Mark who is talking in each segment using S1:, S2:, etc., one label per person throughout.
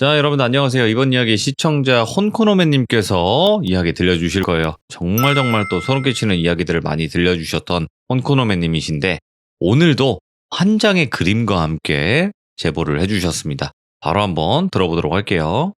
S1: 자, 여러분 안녕하세요. 이번 이야기 시청자 혼코노맨님께서 이야기 들려주실 거예요. 정말 또 소름 끼치는 이야기들을 많이 들려주셨던 혼코노맨님이신데 오늘도 한 장의 그림과 함께 제보를 해주셨습니다. 바로 한번 들어보도록 할게요.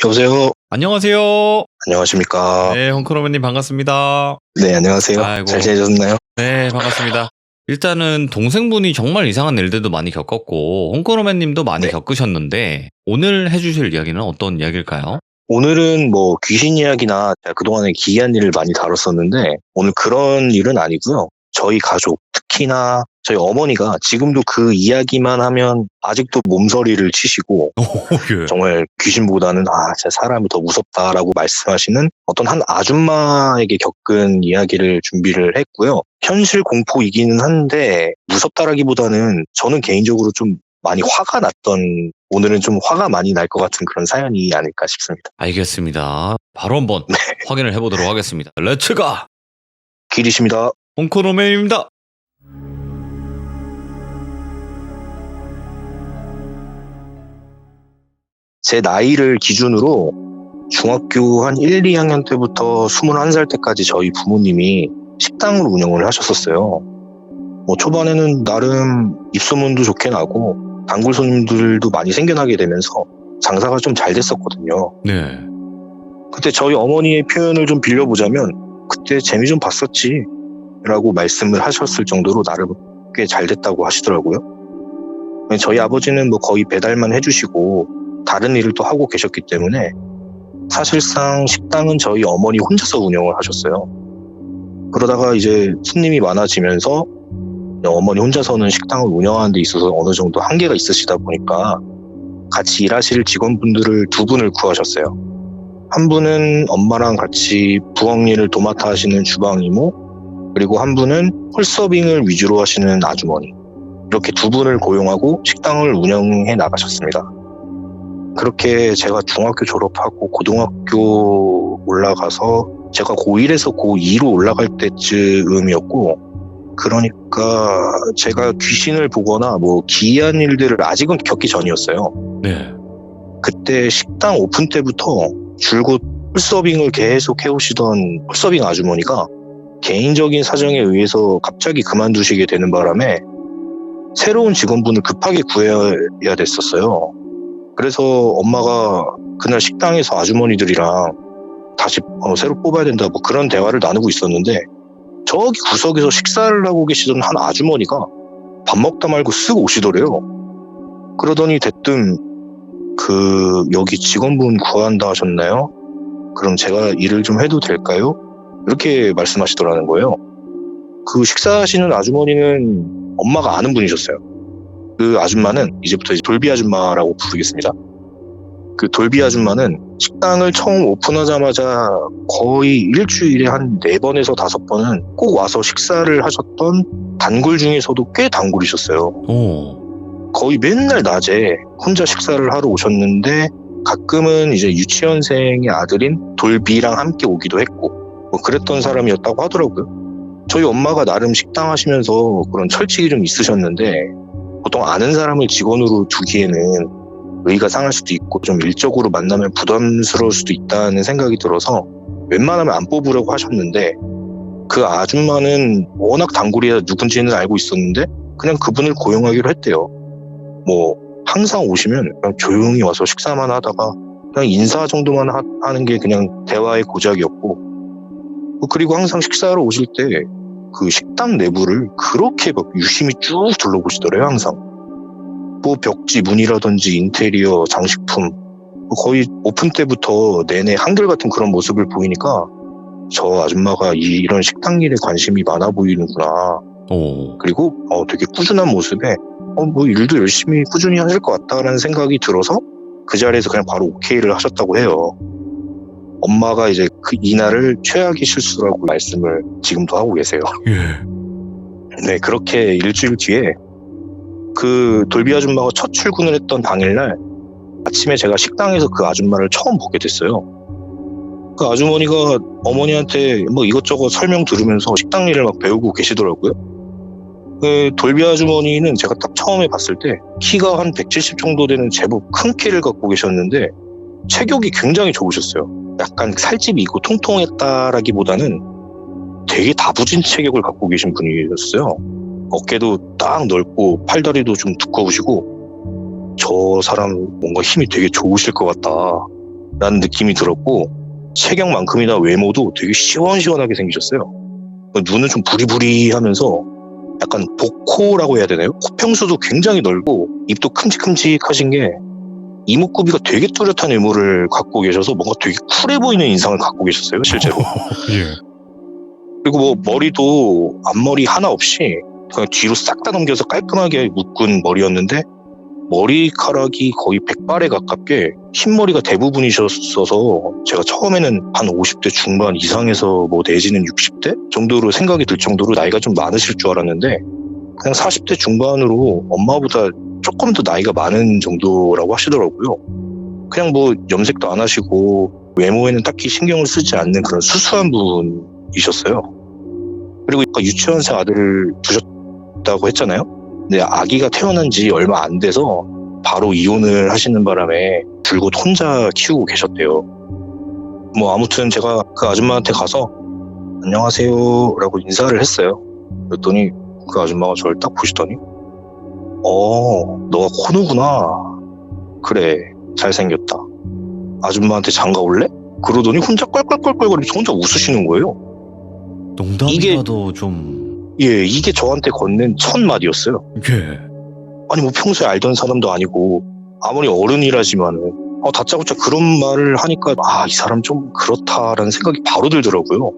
S2: 여보세요.
S1: 안녕하세요.
S2: 안녕하십니까.
S1: 네, 혼코노맨님 반갑습니다.
S2: 네, 안녕하세요.
S1: 아이고.
S2: 잘 지내셨나요?
S1: 네, 반갑습니다. 일단은 동생분이 정말 이상한 일들도 많이 겪었고 홍코노맨님도 많이
S2: 네.
S1: 겪으셨는데 오늘 해주실 이야기는 어떤 이야기일까요?
S2: 오늘은 뭐 귀신 이야기나 제가 그동안에 기이한 일을 많이 다뤘었는데 오늘 그런 일은 아니고요. 저희 가족, 특히나 저희 어머니가 지금도 그 이야기만 하면 아직도 몸서리를 치시고
S1: 예.
S2: 정말 귀신보다는 진짜 사람이 더 무섭다라고 말씀하시는 어떤 한 아줌마에게 겪은 이야기를 준비를 했고요. 현실 공포이기는 한데 무섭다라기보다는 저는 개인적으로 좀 많이 화가 났던, 오늘은 좀 화가 많이 날 것 같은 그런 사연이 아닐까 싶습니다.
S1: 알겠습니다. 바로 한번 확인을 해보도록 하겠습니다. 렛츠가!
S2: 길이십니다.
S1: 홍코노맨입니다.
S2: 제 나이를 기준으로 중학교 한 1, 2학년 때부터 21살 때까지 저희 부모님이 식당을 운영을 하셨었어요. 뭐 초반에는 나름 입소문도 좋게 나고 단골 손님들도 많이 생겨나게 되면서 장사가 좀 잘 됐었거든요.
S1: 네.
S2: 그때 저희 어머니의 표현을 좀 빌려보자면 그때 재미 좀 봤었지 라고 말씀을 하셨을 정도로 나름 꽤 잘 됐다고 하시더라고요. 저희 아버지는 뭐 거의 배달만 해주시고 다른 일을 또 하고 계셨기 때문에 사실상 식당은 저희 어머니 혼자서 운영을 하셨어요. 그러다가 이제 손님이 많아지면서 어머니 혼자서는 식당을 운영하는 데 있어서 어느 정도 한계가 있으시다 보니까 같이 일하실 직원분들을 두 분을 구하셨어요. 한 분은 엄마랑 같이 부엌 일을 도맡아 하시는 주방 이모, 그리고 한 분은 홀서빙을 위주로 하시는 아주머니, 이렇게 두 분을 고용하고 식당을 운영해 나가셨습니다. 그렇게 제가 중학교 졸업하고 고등학교 올라가서 제가 고1에서 고2로 올라갈 때쯤이었고, 그러니까 제가 귀신을 보거나 뭐 기이한 일들을 아직은 겪기 전이었어요.
S1: 네.
S2: 그때 식당 오픈 때부터 줄곧 홀서빙을 계속 해오시던 홀서빙 아주머니가 개인적인 사정에 의해서 갑자기 그만두시게 되는 바람에 새로운 직원분을 급하게 구해야 됐었어요. 그래서 엄마가 그날 식당에서 아주머니들이랑 다시 새로 뽑아야 된다 뭐 그런 대화를 나누고 있었는데 저기 구석에서 식사를 하고 계시던 한 아주머니가 밥 먹다 말고 쓱 오시더래요. 그러더니 대뜸 여기 직원분 구한다 하셨나요? 그럼 제가 일을 좀 해도 될까요? 이렇게 말씀하시더라는 거예요. 그 식사하시는 아주머니는 엄마가 아는 분이셨어요. 그 아줌마는 이제부터 돌비 아줌마라고 부르겠습니다. 그 돌비 아줌마는 식당을 처음 오픈하자마자 거의 일주일에 한 4번에서 5번은 꼭 와서 식사를 하셨던 단골 중에서도 꽤 단골이셨어요. 거의 맨날 낮에 혼자 식사를 하러 오셨는데 가끔은 이제 유치원생의 아들인 돌비랑 함께 오기도 했고 뭐 그랬던 사람이었다고 하더라고요. 저희 엄마가 나름 식당 하시면서 그런 철칙이 좀 있으셨는데 보통 아는 사람을 직원으로 두기에는 의의가 상할 수도 있고 좀 일적으로 만나면 부담스러울 수도 있다는 생각이 들어서 웬만하면 안 뽑으려고 하셨는데 그 아줌마는 워낙 단골이라 누군지는 알고 있었는데 그냥 그분을 고용하기로 했대요. 뭐 항상 오시면 그냥 조용히 와서 식사만 하다가 그냥 인사 정도만 하는 게 그냥 대화의 고작이었고, 그리고 항상 식사하러 오실 때 그 식당 내부를 그렇게 막 유심히 쭉 둘러보시더래요. 항상 뭐 벽지 문이라든지 인테리어 장식품 거의 오픈 때부터 내내 한결같은 그런 모습을 보이니까 저 아줌마가 이런 식당 일에 관심이 많아 보이는구나. 그리고 되게 꾸준한 모습에 뭐 일도 열심히 꾸준히 하실 것 같다라는 생각이 들어서 그 자리에서 그냥 바로 오케이를 하셨다고 해요. 엄마가 이제 이날을 최악의 실수라고 말씀을 지금도 하고 계세요.
S1: 예.
S2: 네, 그렇게 일주일 뒤에 그 돌비 아줌마가 첫 출근을 했던 당일날 아침에 제가 식당에서 그 아줌마를 처음 보게 됐어요. 그 아주머니가 어머니한테 뭐 이것저것 설명 들으면서 식당 일을 막 배우고 계시더라고요. 돌비 아주머니는 제가 딱 처음에 봤을 때 키가 한 170 정도 되는 제법 큰 키를 갖고 계셨는데 체격이 굉장히 좋으셨어요. 약간 살집이 있고 통통했다라기보다는 되게 다부진 체격을 갖고 계신 분이셨어요. 어깨도 딱 넓고 팔다리도 좀 두꺼우시고 저 사람 뭔가 힘이 되게 좋으실 것 같다라는 느낌이 들었고 체격만큼이나 외모도 되게 시원시원하게 생기셨어요. 눈은 좀 부리부리하면서 약간 복코라고 해야 되나요? 코평수도 굉장히 넓고 입도 큼직큼직하신 게 이목구비가 되게 뚜렷한 외모를 갖고 계셔서 뭔가 되게 쿨해 보이는 인상을 갖고 계셨어요, 실제로.
S1: 예.
S2: 그리고 뭐 머리도 앞머리 하나 없이 그냥 뒤로 싹 다 넘겨서 깔끔하게 묶은 머리였는데 머리카락이 거의 백발에 가깝게 흰머리가 대부분이셨어서 제가 처음에는 한 50대 중반 이상에서 뭐 내지는 60대 정도로 생각이 들 정도로 나이가 좀 많으실 줄 알았는데 그냥 40대 중반으로 엄마보다 조금 더 나이가 많은 정도라고 하시더라고요. 그냥 뭐 염색도 안 하시고 외모에는 딱히 신경을 쓰지 않는 그런 수수한 분이셨어요. 그리고 아까 유치원생 아들을 두셨다고 했잖아요. 근데 아기가 태어난 지 얼마 안 돼서 바로 이혼을 하시는 바람에 줄곧 혼자 키우고 계셨대요. 뭐 아무튼 제가 그 아줌마한테 가서 안녕하세요 라고 인사를 했어요. 그랬더니 그 아줌마가 저를 딱 보시더니 너가 코누구나. 그래, 잘생겼다. 아줌마한테 장가 올래? 그러더니 혼자 껄껄껄껄거리면서 혼자 웃으시는 거예요.
S1: 농담이라도 좀...
S2: 예, 이게 저한테 건넨 첫 마디였어요.
S1: 예.
S2: 아니 뭐 평소에 알던 사람도 아니고 아무리 어른이라지만은 다짜고짜 그런 말을 하니까 이 사람 좀 그렇다라는 생각이 바로 들더라고요.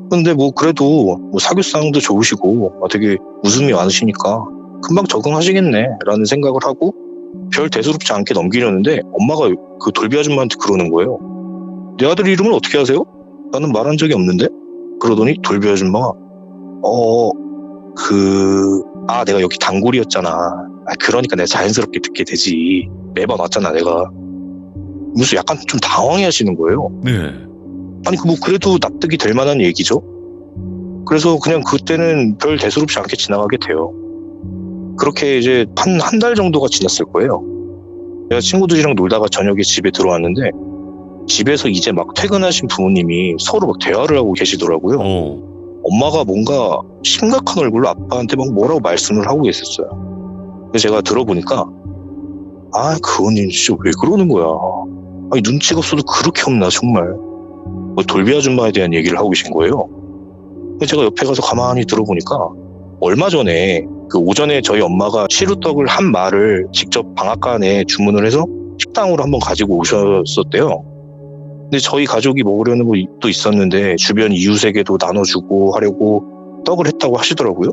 S2: 근데 뭐 그래도 뭐 사교성도 좋으시고 되게 웃음이 많으시니까 금방 적응하시겠네 라는 생각을 하고 별 대수롭지 않게 넘기려는데 엄마가 그 돌비 아줌마한테 그러는 거예요. 내 아들 이름을 어떻게 아세요? 나는 말한 적이 없는데? 그러더니 돌비 아줌마가 내가 여기 단골이었잖아. 그러니까 내가 자연스럽게 듣게 되지. 매번 왔잖아 내가. 무슨 약간 좀 당황해 하시는 거예요.
S1: 네.
S2: 아니 뭐 그래도 납득이 될 만한 얘기죠. 그래서 그냥 그때는 별 대수롭지 않게 지나가게 돼요. 그렇게 이제 한 달 정도가 지났을 거예요. 제가 친구들이랑 놀다가 저녁에 집에 들어왔는데 집에서 이제 막 퇴근하신 부모님이 서로 막 대화를 하고 계시더라고요. 엄마가 뭔가 심각한 얼굴로 아빠한테 막 뭐라고 말씀을 하고 계셨어요. 그래서 제가 들어보니까 그 언니 진짜 왜 그러는 거야. 아니 눈치가 없어도 그렇게 없나 정말. 뭐 돌비 아줌마에 대한 얘기를 하고 계신 거예요. 그래서 제가 옆에 가서 가만히 들어보니까 얼마 전에 그 오전에 저희 엄마가 시루떡을 한 말을 직접 방앗간에 주문을 해서 식당으로 한번 가지고 오셨었대요. 근데 저희 가족이 먹으려는 것도 있었는데 주변 이웃에게도 나눠주고 하려고 떡을 했다고 하시더라고요.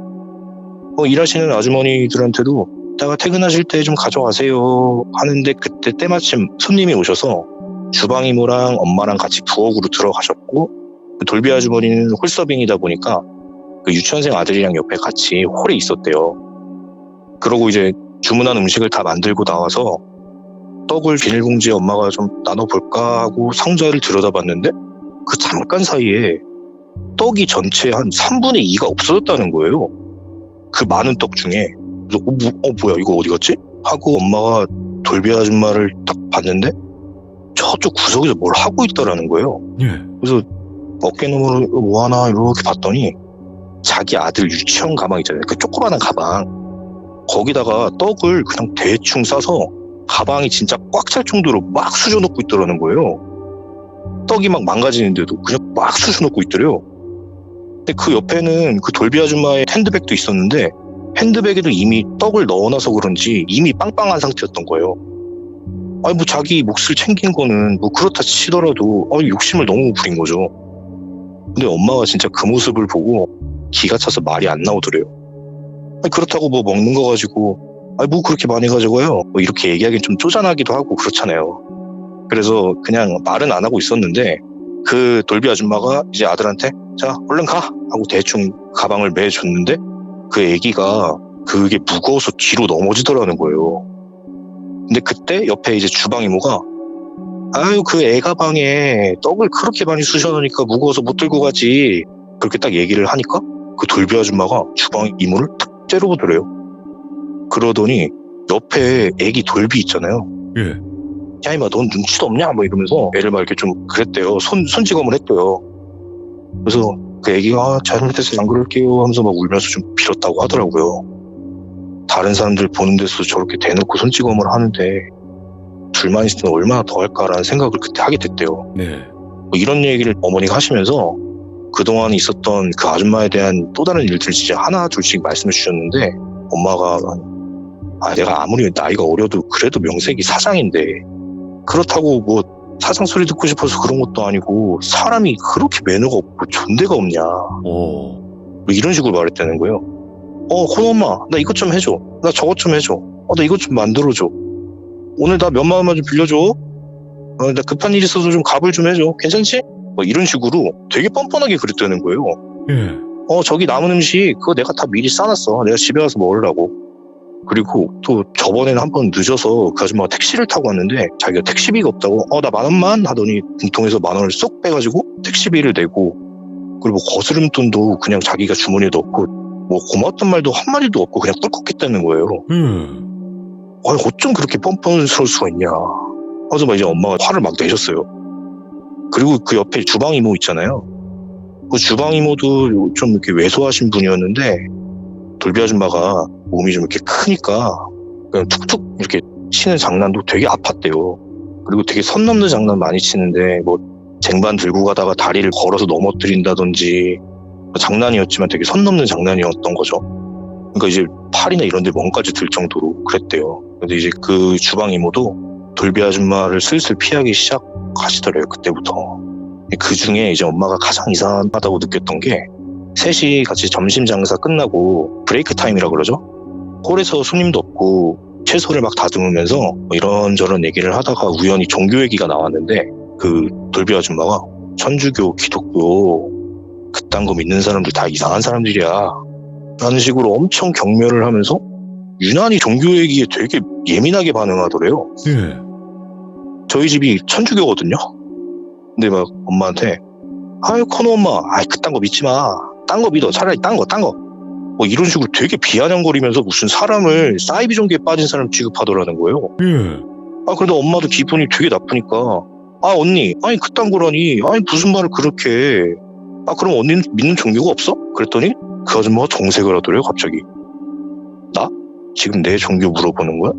S2: 일하시는 아주머니들한테도 이따가 퇴근하실 때 좀 가져가세요 하는데 그때 때마침 손님이 오셔서 주방 이모랑 엄마랑 같이 부엌으로 들어가셨고 돌비 아주머니는 홀서빙이다 보니까 그 유치원생 아들이랑 옆에 같이 홀에 있었대요. 그러고 이제 주문한 음식을 다 만들고 나와서 떡을 비닐봉지에 엄마가 좀 나눠볼까 하고 상자를 들여다봤는데 그 잠깐 사이에 떡이 전체 한 3분의 2가 없어졌다는 거예요. 그 많은 떡 중에. 그래서 뭐야 이거 어디 갔지? 하고 엄마가 돌비 아줌마를 딱 봤는데 저쪽 구석에서 뭘 하고 있더라는 거예요.
S1: 예.
S2: 그래서 어깨너머로 뭐 하나 이렇게 봤더니 자기 아들 유치원 가방 있잖아요. 그 조그마한 가방. 거기다가 떡을 그냥 대충 싸서 가방이 진짜 꽉 찰 정도로 막 쑤셔놓고 있더라는 거예요. 떡이 막 망가지는데도 그냥 막 쑤셔놓고 있더래요. 근데 그 옆에는 그 돌비 아줌마의 핸드백도 있었는데 핸드백에도 이미 떡을 넣어놔서 그런지 이미 빵빵한 상태였던 거예요. 아니 뭐 자기 몫을 챙긴 거는 뭐 그렇다 치더라도 욕심을 너무 부린 거죠. 근데 엄마가 진짜 그 모습을 보고 기가 차서 말이 안 나오더래요. 아니 그렇다고 뭐 먹는 거 가지고 뭐 그렇게 많이 가져가요? 뭐 이렇게 얘기하기엔 좀 쪼잔하기도 하고 그렇잖아요. 그래서 그냥 말은 안 하고 있었는데 그 돌비 아줌마가 이제 아들한테 자 얼른 가! 하고 대충 가방을 매줬는데 그 애기가 그게 무거워서 뒤로 넘어지더라는 거예요. 근데 그때 옆에 이제 주방 이모가 그 애 가방에 떡을 그렇게 많이 쑤셔놓으니까 무거워서 못 들고 가지 그렇게 딱 얘기를 하니까 그 돌비 아줌마가 주방 이모를 딱 때려보더래요. 그러더니 옆에 애기 돌비 있잖아요.
S1: 예.
S2: 야 이마 넌 눈치도 없냐? 뭐 이러면서 애를 막 이렇게 좀 그랬대요. 손찌검을 했대요. 그래서 그 애기가 잘못했어요 안 그럴게요 하면서 막 울면서 좀 빌었다고 하더라고요. 다른 사람들 보는 데서 저렇게 대놓고 손찌검을 하는데 둘만 있으면 얼마나 더 할까라는 생각을 그때 하게 됐대요.
S1: 네.
S2: 뭐 이런 얘기를 어머니가 하시면서 그동안 있었던 그 아줌마에 대한 또 다른 일들 진짜 하나 둘씩 말씀해 주셨는데 엄마가 내가 아무리 나이가 어려도 그래도 명색이 사장인데 그렇다고 뭐 사장 소리 듣고 싶어서 그런 것도 아니고 사람이 그렇게 매너가 없고 존대가 없냐
S1: 오.
S2: 뭐 이런 식으로 말했다는 거예요. 코너 엄마 나 이것 좀 해줘 나 저것 좀 해줘 나 이것 좀 만들어줘 오늘 나 몇만 원만 좀 빌려줘 나 급한 일 있어서 좀 갑을 좀 해줘 괜찮지? 뭐 이런 식으로 되게 뻔뻔하게 그랬다는 거예요.
S1: 예.
S2: 저기 남은 음식 그거 내가 다 미리 싸놨어 내가 집에 가서 먹으려고. 그리고 또 저번에는 한 번 늦어서 그 아줌마가 택시를 타고 왔는데 자기가 택시비가 없다고 나 10,000원만 하더니 공통에서 10,000원을 쏙 빼가지고 택시비를 내고 그리고 거스름돈도 그냥 자기가 주머니에 넣고 뭐 고마웠던 말도 한마디도 없고 그냥 꿀꺽했다는 거예요. 어쩜 그렇게 뻔뻔스러울 수가 있냐. 그래서 막 이제 엄마가 화를 막 내셨어요. 그리고 그 옆에 주방 이모 있잖아요. 그 주방 이모도 좀 이렇게 왜소하신 분이었는데 돌비 아줌마가 몸이 좀 이렇게 크니까 그냥 툭툭 이렇게 치는 장난도 되게 아팠대요. 그리고 되게 선 넘는 장난 많이 치는데 뭐 쟁반 들고 가다가 다리를 걸어서 넘어뜨린다든지 장난이었지만 되게 선 넘는 장난이었던 거죠. 그러니까 이제 팔이나 이런 데 멍까지 들 정도로 그랬대요. 근데 이제 그 주방 이모도 돌비 아줌마를 슬슬 피하기 시작하시더래요. 그때부터. 그 중에 이제 엄마가 가장 이상하다고 느꼈던 게 셋이 같이 점심 장사 끝나고 브레이크 타임이라 그러죠. 홀에서 손님도 없고 채소를 막 다듬으면서 이런저런 얘기를 하다가 우연히 종교 얘기가 나왔는데 그 돌비 아줌마가 천주교, 기독교 그딴 거 믿는 사람들 다 이상한 사람들이야 라는 식으로 엄청 경멸을 하면서 유난히 종교 얘기에 되게 예민하게 반응하더래요.
S1: 예.
S2: 저희 집이 천주교거든요. 근데 막 엄마한테 아유 코너 엄마 그딴 거 믿지 마. 딴 거 믿어. 차라리 딴 거. 뭐 이런 식으로 되게 비아냥거리면서 무슨 사람을 사이비 종교에 빠진 사람 취급하더라는 거예요.
S1: 예.
S2: 그런데 엄마도 기분이 되게 나쁘니까 언니 그딴 거라니 무슨 말을 그렇게 해. 그럼 언니는 믿는 종교가 없어? 그랬더니 그 아줌마가 정색을 하더래요 갑자기. 나? 지금 내 종교 물어보는 거야?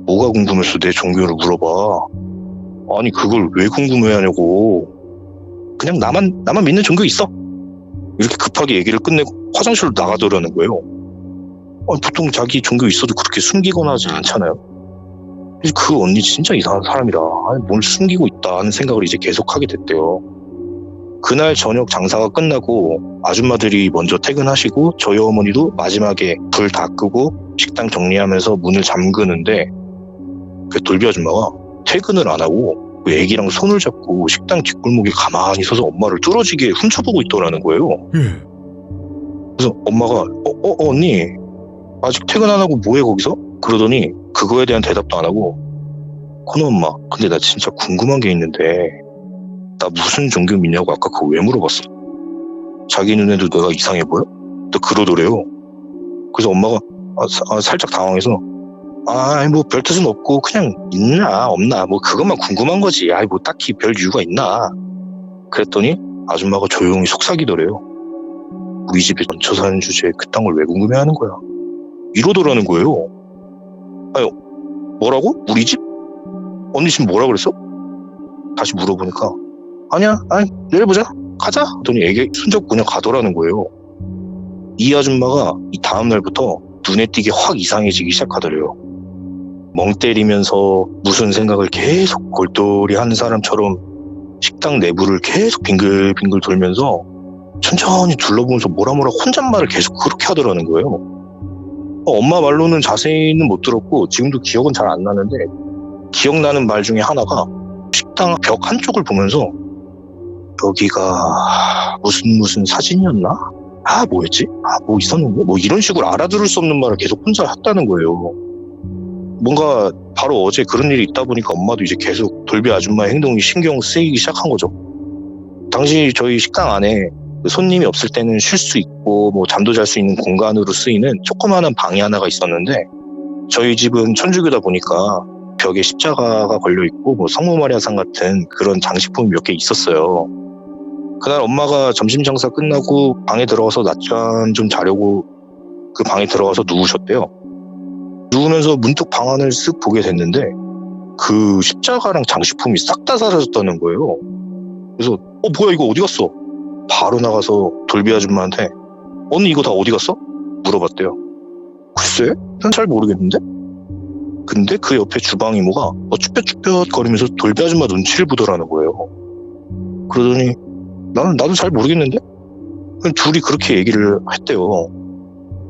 S2: 뭐가 궁금해서 내 종교를 물어봐. 아니 그걸 왜 궁금해하냐고. 그냥 나만 믿는 종교 있어. 이렇게 급하게 얘기를 끝내고 화장실로 나가더라는 거예요. 보통 자기 종교 있어도 그렇게 숨기거나 하지 않잖아요. 그래서 그 언니 진짜 이상한 사람이라 뭘 숨기고 있다 하는 생각을 이제 계속하게 됐대요. 그날 저녁 장사가 끝나고 아줌마들이 먼저 퇴근하시고 저희 어머니도 마지막에 불 다 끄고 식당 정리하면서 문을 잠그는데 그 돌비 아줌마가 퇴근을 안 하고 그 애기랑 손을 잡고 식당 뒷골목에 가만히 서서 엄마를 뚫어지게 훔쳐보고 있더라는 거예요.
S1: 예.
S2: 그래서 엄마가 언니 아직 퇴근 안 하고 뭐해 거기서? 그러더니 그거에 대한 대답도 안 하고 코너 엄마 근데 나 진짜 궁금한 게 있는데 나 무슨 종교 믿냐고 아까 그거 왜 물어봤어? 자기 눈에도 내가 이상해 보여? 또 그러더래요. 그래서 엄마가 살짝 당황해서 뭐 별 뜻은 없고 그냥 있나 없나 뭐 그것만 궁금한 거지. 뭐 딱히 별 이유가 있나. 그랬더니 아줌마가 조용히 속삭이더래요. 우리 집에 얹혀 사는 주제에 그딴 걸 왜 궁금해하는 거야. 이러더라는 거예요. 뭐라고? 우리 집? 언니 지금 뭐라 그랬어? 다시 물어보니까 아니야 내일 보자 가자 하더니 애기 손잡고 그냥 가더라는 거예요. 이 아줌마가 이 다음 날부터 눈에 띄게 확 이상해지기 시작하더래요. 멍 때리면서 무슨 생각을 계속 골똘히 하는 사람처럼 식당 내부를 계속 빙글빙글 돌면서 천천히 둘러보면서 뭐라 혼잣말을 계속 그렇게 하더라는 거예요. 엄마 말로는 자세히는 못 들었고 지금도 기억은 잘 안 나는데 기억나는 말 중에 하나가 식당 벽 한쪽을 보면서 여기가 무슨 사진이었나? 뭐였지? 뭐 있었는데? 뭐 이런 식으로 알아들을 수 없는 말을 계속 혼자 했다는 거예요. 뭔가 바로 어제 그런 일이 있다 보니까 엄마도 이제 계속 돌비 아줌마의 행동이 신경 쓰이기 시작한 거죠. 당시 저희 식당 안에 손님이 없을 때는 쉴 수 있고 뭐 잠도 잘 수 있는 공간으로 쓰이는 조그마한 방이 하나가 있었는데, 저희 집은 천주교다 보니까 벽에 십자가가 걸려 있고 뭐 성모 마리아상 같은 그런 장식품이 몇 개 있었어요. 그날 엄마가 점심 장사 끝나고 방에 들어가서 낮잠 좀 자려고 그 방에 들어가서 누우셨대요. 누우면서 문득 방 안을 쓱 보게 됐는데 그 십자가랑 장식품이 싹 다 사라졌다는 거예요. 그래서 뭐야 이거 어디 갔어? 바로 나가서 돌비 아줌마한테 언니 이거 다 어디 갔어? 물어봤대요. 글쎄? 난 잘 모르겠는데? 근데 그 옆에 주방 이모가 쭈뼛쭈뼛 거리면서 돌비 아줌마 눈치를 보더라는 거예요. 그러더니 나도 잘 모르겠는데? 그냥 둘이 그렇게 얘기를 했대요.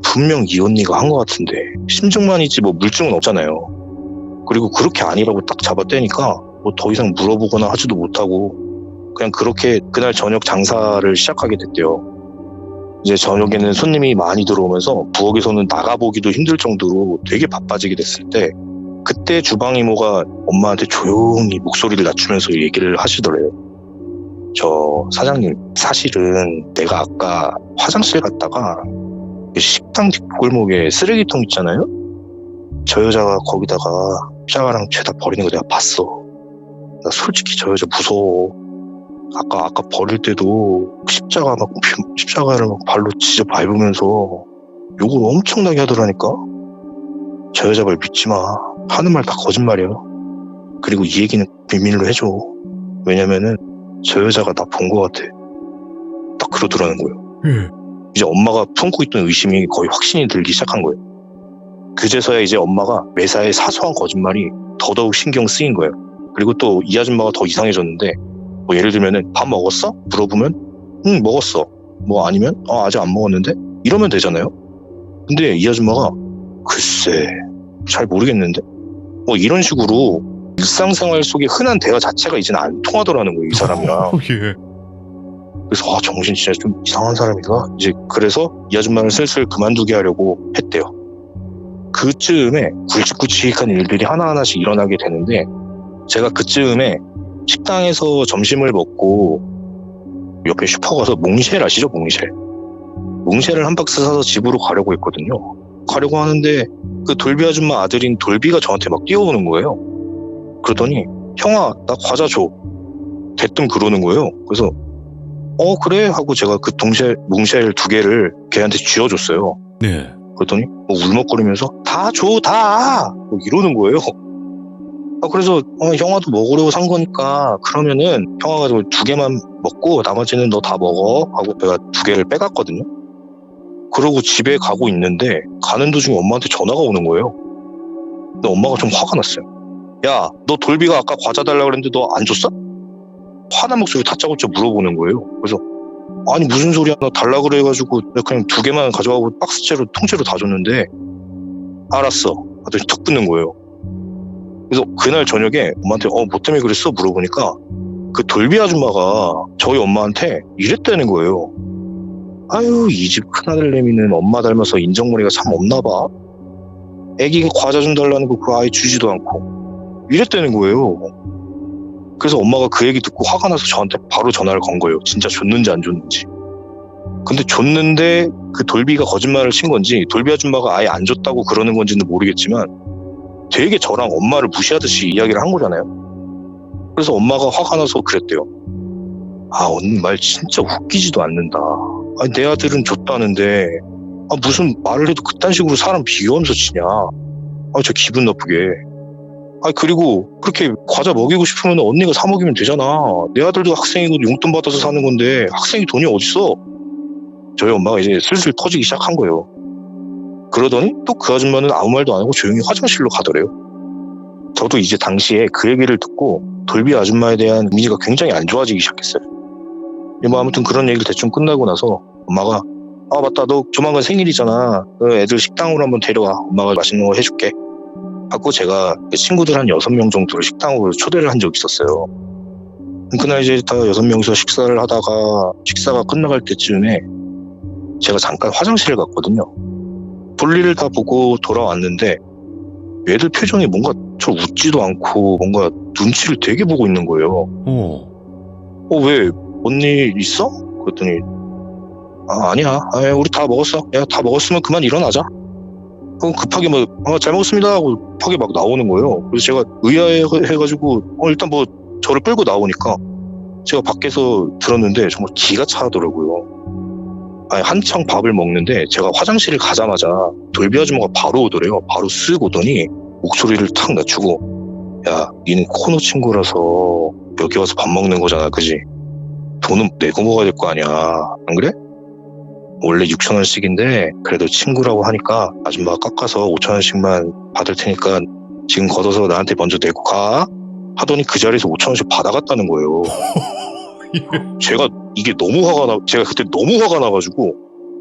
S2: 분명 이 언니가 한 것 같은데 심증만 있지 뭐 물증은 없잖아요. 그리고 그렇게 아니라고 딱 잡아떼니까 뭐 더 이상 물어보거나 하지도 못하고 그냥 그렇게 그날 저녁 장사를 시작하게 됐대요. 이제 저녁에는 손님이 많이 들어오면서 부엌에서는 나가보기도 힘들 정도로 되게 바빠지게 됐을 때, 그때 주방 이모가 엄마한테 조용히 목소리를 낮추면서 얘기를 하시더래요. 저 사장님, 사실은 내가 아까 화장실 갔다가 식당 뒷골목에 쓰레기통 있잖아요? 저 여자가 거기다가 십자가랑 죄다 버리는 거 내가 봤어. 나 솔직히 저 여자 무서워. 아까 버릴 때도 십자가를 막 발로 지져 밟으면서 욕을 엄청나게 하더라니까. 저 여자 말 믿지 마. 하는 말 다 거짓말이야. 그리고 이 얘기는 비밀로 해줘. 왜냐면은 저 여자가 나 본 것 같아. 딱 그러더라는 거예요. 이제 엄마가 품고 있던 의심이 거의 확신이 들기 시작한 거예요. 그제서야 이제 엄마가 매사에 사소한 거짓말이 더더욱 신경 쓰인 거예요. 그리고 또 이 아줌마가 더 이상해졌는데, 뭐 예를 들면은 밥 먹었어? 물어보면 응 먹었어. 뭐 아니면 아직 안 먹었는데? 이러면 되잖아요. 근데 이 아줌마가 글쎄 잘 모르겠는데? 뭐 이런 식으로 일상생활 속에 흔한 대화 자체가 이제는 안 통하더라는 거예요, 이 사람이랑.
S1: 예.
S2: 그래서 정신 진짜 좀 이상한 사람이다. 이제 그래서 이 아줌마를 슬슬 그만두게 하려고 했대요. 그쯤에 굵직굵직한 일들이 하나하나씩 일어나게 되는데, 제가 그쯤에 식당에서 점심을 먹고 옆에 슈퍼 가서 몽쉘 아시죠? 몽쉘을 한 박스 사서 집으로 가려고 했거든요. 가려고 하는데 그 돌비 아줌마 아들인 돌비가 저한테 막 뛰어오는 거예요. 그러더니 형아 나 과자 줘. 대뜸 그러는 거예요. 그래서 그래 하고 제가 그 몽쉘 2개를 걔한테 쥐어줬어요.
S1: 네.
S2: 그랬더니 울먹거리면서 다 줘 다 이러는 거예요. 그래서 형아도 먹으려고 산 거니까 그러면은 형아가 2개만 먹고 나머지는 너 다 먹어 하고 제가 2개를 빼갔거든요. 그러고 집에 가고 있는데 가는 도중에 엄마한테 전화가 오는 거예요. 근데 엄마가 좀 화가 났어요. 야, 너 돌비가 아까 과자 달라고 그랬는데 너 안 줬어? 화난 목소리 다짜고짜 물어보는 거예요. 그래서 아니 무슨 소리야, 나 달라고 그래가지고 내가 그냥 2개만 가져가고 박스채로 통째로 다 줬는데 알았어 하더니 턱 붙는 거예요. 그래서 그날 저녁에 엄마한테 뭐 때문에 그랬어? 물어보니까 그 돌비 아줌마가 저희 엄마한테 이랬다는 거예요. 아유 이 집 큰아들내미는 엄마 닮아서 인정머리가 참 없나 봐. 애기가 과자 좀 달라는 거 그 아이 주지도 않고 이랬다는 거예요. 그래서 엄마가 그 얘기 듣고 화가 나서 저한테 바로 전화를 건 거예요. 진짜 줬는지 안 줬는지. 근데 줬는데 그 돌비가 거짓말을 친 건지 돌비 아줌마가 아예 안 줬다고 그러는 건지는 모르겠지만 되게 저랑 엄마를 무시하듯이 이야기를 한 거잖아요. 그래서 엄마가 화가 나서 그랬대요. 언니 말 진짜 웃기지도 않는다. 아니 내 아들은 줬다는데 무슨 말을 해도 그딴 식으로 사람 비교하면서 치냐. 저 기분 나쁘게. 그리고 그렇게 과자 먹이고 싶으면 언니가 사 먹이면 되잖아. 내 아들도 학생이고 용돈 받아서 사는 건데 학생이 돈이 어딨어. 저희 엄마가 이제 슬슬 터지기 시작한 거예요. 그러더니 또 그 아줌마는 아무 말도 안 하고 조용히 화장실로 가더래요. 저도 이제 당시에 그 얘기를 듣고 돌비 아줌마에 대한 이미지가 굉장히 안 좋아지기 시작했어요. 뭐 아무튼 그런 얘기를 대충 끝나고 나서 엄마가 맞다 너 조만간 생일이잖아. 애들 식당으로 한번 데려와. 엄마가 맛있는 거 해줄게. 하고 제가 친구들 한 6명 정도를 식당으로 초대를 한 적이 있었어요. 그날 이제 다 6명이서 식사를 하다가 식사가 끝나갈 때쯤에 제가 잠깐 화장실을 갔거든요. 볼일을 다 보고 돌아왔는데 애들 표정이 뭔가 저 웃지도 않고 뭔가 눈치를 되게 보고 있는 거예요. 왜? 뭔 일 있어? 그랬더니 아니야. 우리 다 먹었어. 야, 다 먹었으면 그만 일어나자. 그럼 급하게 잘 먹었습니다 하고 급하게 막 나오는 거예요. 그래서 제가 의아해가지고 일단 뭐 저를 끌고 나오니까 제가 밖에서 들었는데 정말 기가 차더라고요. 아니, 한창 밥을 먹는데 제가 화장실을 가자마자 돌비 아줌마가 바로 오더래요. 바로 쓱 오더니 목소리를 탁 낮추고, 야, 니는 코너 친구라서 여기 와서 밥 먹는 거잖아, 그지? 돈은 내고 먹어야 될 거 아니야, 안 그래? 원래 6,000원씩인데 그래도 친구라고 하니까 아줌마가 깎아서 5,000원씩만 받을 테니까 지금 걷어서 나한테 먼저 내고 가 하더니 그 자리에서 5,000원씩 받아갔다는 거예요. 제가 이게 너무 제가 그때 너무 화가 나가지고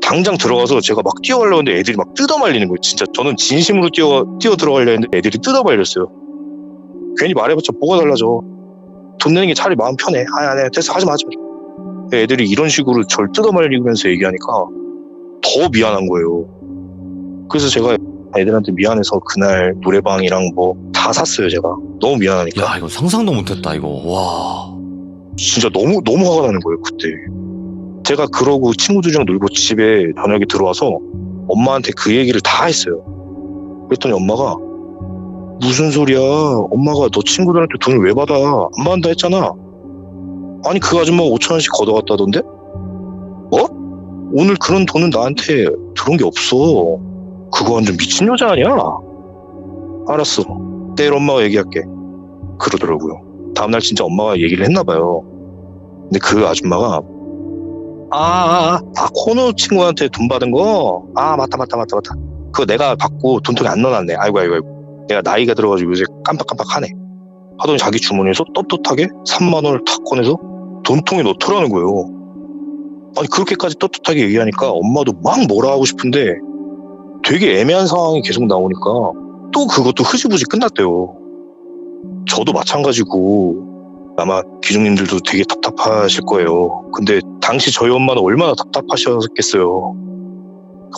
S2: 당장 들어가서 제가 막 뛰어가려고 했는데 애들이 막 뜯어말리는 거예요. 진짜 저는 진심으로 뛰어 들어가려 했는데 애들이 뜯어말렸어요. 괜히 말해봤자 뭐가 달라져. 돈 내는 게 차라리 마음 편해. 아니 됐어, 하지 마. 애들이 이런 식으로 절 뜯어말리면서 얘기하니까 더 미안한 거예요. 그래서 제가 애들한테 미안해서 그날 노래방이랑 뭐 다 샀어요. 제가 너무 미안하니까.
S1: 야, 이거 상상도 못했다, 이거. 와.
S2: 진짜 너무 화가 나는 거예요, 그때. 제가 그러고 친구들이랑 놀고 집에 저녁에 들어와서 엄마한테 그 얘기를 다 했어요. 그랬더니 엄마가 무슨 소리야, 엄마가 너 친구들한테 돈을 왜 받아, 안 받는다 했잖아. 아니 그 아줌마가 5,000원씩 걷어갔다던데? 뭐? 오늘 그런 돈은 나한테 들어온 게 없어. 그거 완전 미친 여자 아니야? 알았어, 내일 엄마가 얘기할게. 그러더라고요. 다음날 진짜 엄마가 얘기를 했나봐요. 근데 그 아줌마가 코너 친구한테 돈 받은 거? 맞다. 그거 내가 받고 돈통에 안 넣어놨네. 아이고. 내가 나이가 들어가지고 요새 깜빡깜빡하네. 하더니 자기 주머니에서 떳떳하게 3만 원을 탁 꺼내서 돈통에 넣더라는 거예요. 아니 그렇게까지 떳떳하게 얘기하니까 엄마도 막 뭐라 하고 싶은데 되게 애매한 상황이 계속 나오니까 또 그것도 흐지부지 끝났대요. 저도 마찬가지고 아마 기중님들도 되게 답답하실 거예요. 근데 당시 저희 엄마는 얼마나 답답하셨겠어요.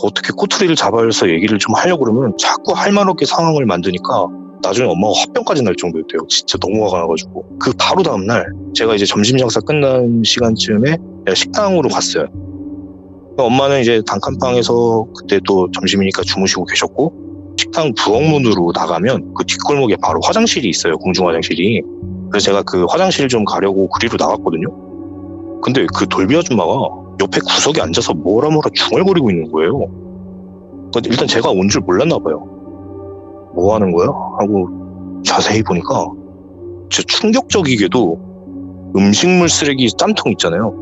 S2: 어떻게 꼬투리를 잡아서 얘기를 좀 하려고 그러면 자꾸 할 말 없게 상황을 만드니까 나중에 엄마가 화병까지 날 정도였대요. 진짜 너무 화가 나가지고. 그 바로 다음날 제가 이제 점심 장사 끝난 시간쯤에 식당으로 갔어요. 엄마는 이제 단칸방에서 그때 또 점심이니까 주무시고 계셨고, 식당 부엌문으로 나가면 그 뒷골목에 바로 화장실이 있어요. 공중 화장실이. 그래서 제가 그 화장실 좀 가려고 그리로 나갔거든요. 근데 그 돌비 아줌마가 옆에 구석에 앉아서 뭐라 중얼거리고 있는 거예요. 일단 제가 온 줄 몰랐나 봐요. 뭐 하는 거야? 하고 자세히 보니까 진짜 충격적이게도 음식물 쓰레기 짬통 있잖아요.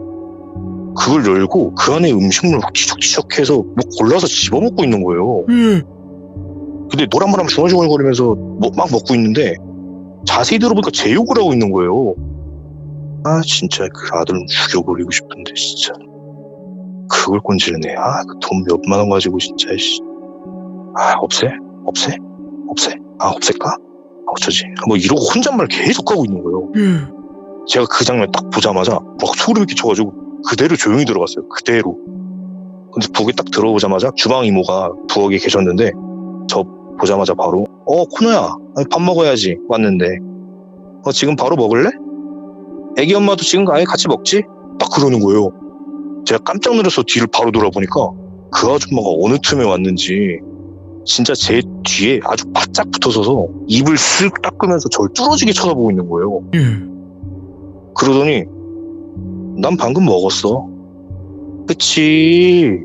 S2: 그걸 열고 그 안에 음식물 막 뒤적뒤적해서 뭐 골라서 집어먹고 있는 거예요. 근데 노란바람 중얼중얼거리면서 막 먹고 있는데 자세히 들어보니까 제 욕을 하고 있는 거예요. 진짜 그 아들은 죽여버리고 싶은데 진짜 그걸 꼰지르네. 그 돈 몇만 원 가지고 진짜 없애? 없앨까? 어쩌지? 뭐 이러고 혼잣말 계속 하고 있는 거예요. 제가 그 장면 딱 보자마자 막 소름이 끼쳐가지고 그대로 조용히 들어갔어요. 그대로. 근데 부엌에 딱 들어오자마자 주방 이모가 부엌에 계셨는데 저 보자마자 바로 코너야, 밥 먹어야지 왔는데 지금 바로 먹을래? 애기 엄마도 지금 아예 같이 먹지? 딱 그러는 거예요. 제가 깜짝 놀라서 뒤를 바로 돌아보니까 그 아줌마가 어느 틈에 왔는지 진짜 제 뒤에 아주 바짝 붙어서서 입을 쓱 닦으면서 저를 뚫어지게 쳐다보고 있는 거예요. 그러더니 난 방금 먹었어. 그치?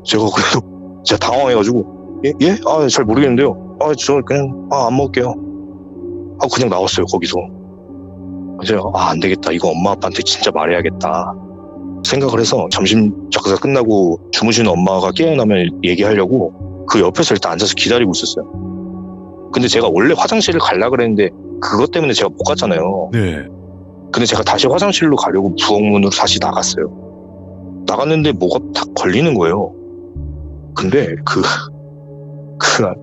S2: 제가 그래도 진짜 당황해가지고 예? 잘 모르겠는데요. 저 그냥 안 먹을게요. 그냥 나왔어요. 거기서. 그래서 안 되겠다. 이거 엄마 아빠한테 진짜 말해야겠다 생각을 해서 점심 장사 끝나고 주무시는 엄마가 깨어나면 얘기하려고 그 옆에서 일단 앉아서 기다리고 있었어요. 근데 제가 원래 화장실을 가려고 그랬는데 그것 때문에 제가 못 갔잖아요.
S1: 네.
S2: 근데 제가 다시 화장실로 가려고 부엌문으로 다시 나갔어요. 나갔는데 뭐가 탁 걸리는 거예요. 근데 그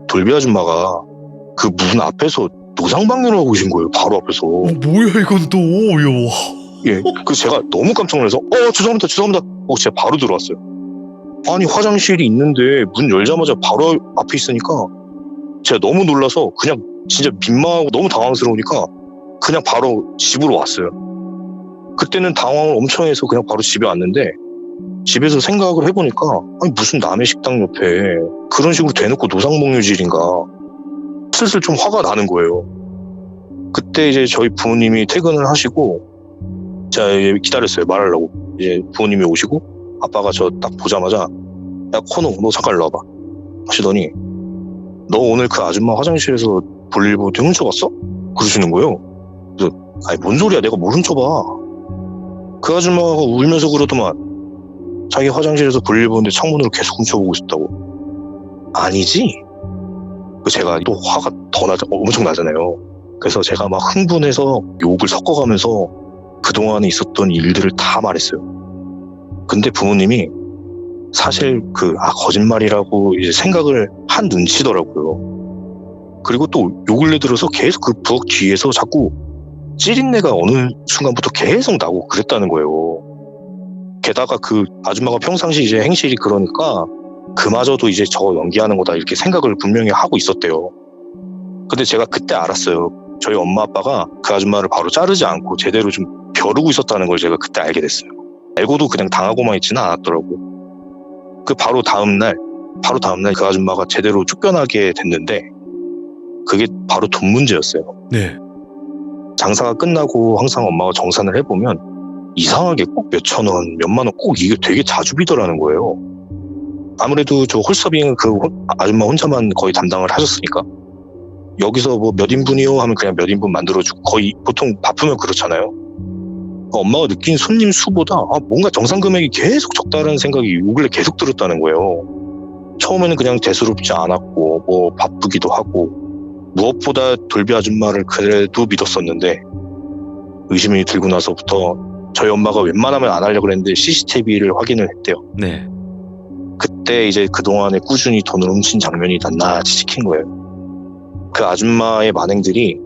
S2: 돌비 아줌마가 그 문 앞에서 노상방뇨를 하고 계신 거예요. 바로 앞에서.
S1: 뭐야 이건 또.
S2: 예, 제가 너무 깜짝 놀라서 죄송합니다. 제가 바로 들어왔어요. 아니 화장실이 있는데 문 열자마자 바로 앞에 있으니까 제가 너무 놀라서 그냥 진짜 민망하고 너무 당황스러우니까 그냥 바로 집으로 왔어요. 그때는 당황을 엄청 해서 그냥 바로 집에 왔는데 집에서 생각을 해보니까 아니 무슨 남의 식당 옆에 그런 식으로 대놓고 노상봉유질인가 슬슬 좀 화가 나는 거예요. 그때 이제 저희 부모님이 퇴근을 하시고 제가 기다렸어요. 말하려고. 이제 부모님이 오시고 아빠가 저 딱 보자마자 야 코노 너 잠깐 일로 와봐 하시더니 너 오늘 그 아줌마 화장실에서 볼일 보고 훔쳐봤어? 그러시는 거예요. 그래서 아니 뭔 소리야 내가 뭘 훔쳐봐. 그 아줌마가 울면서 그러더만 자기 화장실에서 볼일 보는데 창문으로 계속 훔쳐보고 있다고. 아니지? 제가 또 화가 엄청 나잖아요. 그래서 제가 막 흥분해서 욕을 섞어가면서 그동안에 있었던 일들을 다 말했어요. 근데 부모님이 사실 거짓말이라고 이제 생각을 한 눈치더라고요. 그리고 또 요 근래 들어서 계속 그 부엌 뒤에서 자꾸 찌린내가 어느 순간부터 계속 나고 그랬다는 거예요. 게다가 그 아줌마가 평상시 이제 행실이 그러니까 그마저도 이제 저 연기하는 거다 이렇게 생각을 분명히 하고 있었대요. 근데 제가 그때 알았어요. 저희 엄마 아빠가 그 아줌마를 바로 자르지 않고 제대로 좀 벼르고 있었다는 걸 제가 그때 알게 됐어요. 알고도 그냥 당하고만 있지는 않았더라고. 그 바로 다음날 그 아줌마가 제대로 쫓겨나게 됐는데 그게 바로 돈 문제였어요.
S1: 네.
S2: 장사가 끝나고 항상 엄마가 정산을 해보면 이상하게 꼭 몇천 원, 몇만 원 꼭 이게 되게 자주 비더라는 거예요. 아무래도 저 홀서빙은 그 아줌마 혼자만 거의 담당을 하셨으니까 여기서 뭐 몇 인분이요 하면 그냥 몇 인분 만들어주고 거의 보통 바쁘면 그렇잖아요. 엄마가 느낀 손님 수보다 뭔가 정산 금액이 계속 적다라는 생각이 요 근래 계속 들었다는 거예요. 처음에는 그냥 대수롭지 않았고 뭐 바쁘기도 하고 무엇보다 돌비 아줌마를 그래도 믿었었는데 의심이 들고 나서부터 저희 엄마가 웬만하면 안 하려고 그랬는데 CCTV를 확인을 했대요.
S1: 네.
S2: 그때 이제 그동안에 꾸준히 돈을 훔친 장면이 낱낱이 찍힌 거예요. 그 아줌마의 만행들이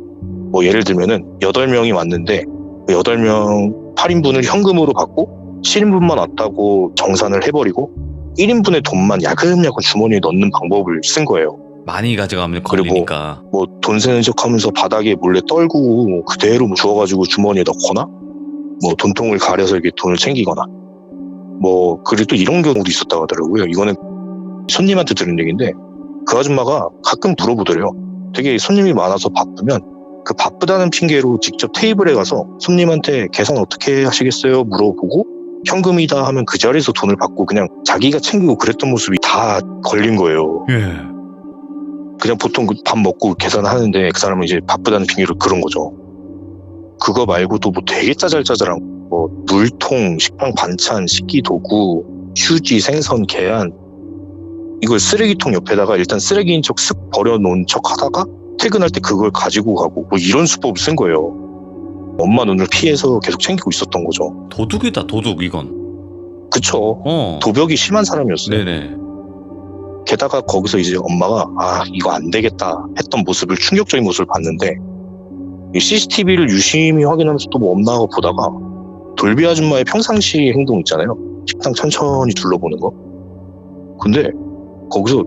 S2: 뭐 예를 들면은 8명이 왔는데 8명 8인분을 현금으로 받고 7인분만 왔다고 정산을 해버리고 1인분의 돈만 야금야금 주머니에 넣는 방법을 쓴 거예요.
S1: 많이 가져가면 걸리니까.
S2: 뭐 돈 세는 척하면서 바닥에 몰래 떨구고 그대로 주워가지고 주머니에 넣거나 뭐 돈통을 가려서 이렇게 돈을 챙기거나 뭐 그리고 또 이런 경우도 있었다고 하더라고요. 이거는 손님한테 들은 얘기인데 그 아줌마가 가끔 물어보더래요. 되게 손님이 많아서 바쁘면 그 바쁘다는 핑계로 직접 테이블에 가서 손님한테 계산 어떻게 하시겠어요? 물어보고 현금이다 하면 그 자리에서 돈을 받고 그냥 자기가 챙기고 그랬던 모습이 다 걸린 거예요.
S1: 예.
S2: 그냥 보통 밥 먹고 계산하는데 그 사람은 이제 바쁘다는 핑계로 그런 거죠. 그거 말고도 뭐 되게 짜잘짜잘한 뭐 물통, 식빵 반찬, 식기 도구, 휴지, 생선, 계란 이걸 쓰레기통 옆에다가 일단 쓰레기인 척 쓱 버려놓은 척 하다가 퇴근할 때 그걸 가지고 가고 뭐 이런 수법을 쓴 거예요. 엄마 눈을 피해서 계속 챙기고 있었던 거죠.
S1: 도둑이다 도둑 이건.
S2: 그쵸. 도벽이 심한 사람이었어요.
S1: 네네.
S2: 게다가 거기서 이제 엄마가 이거 안 되겠다 했던 모습을 충격적인 모습을 봤는데 이 CCTV를 유심히 확인하면서 또 뭐 없나 하고 보다가 돌비 아줌마의 평상시 행동 있잖아요. 식당 천천히 둘러보는 거. 근데 거기서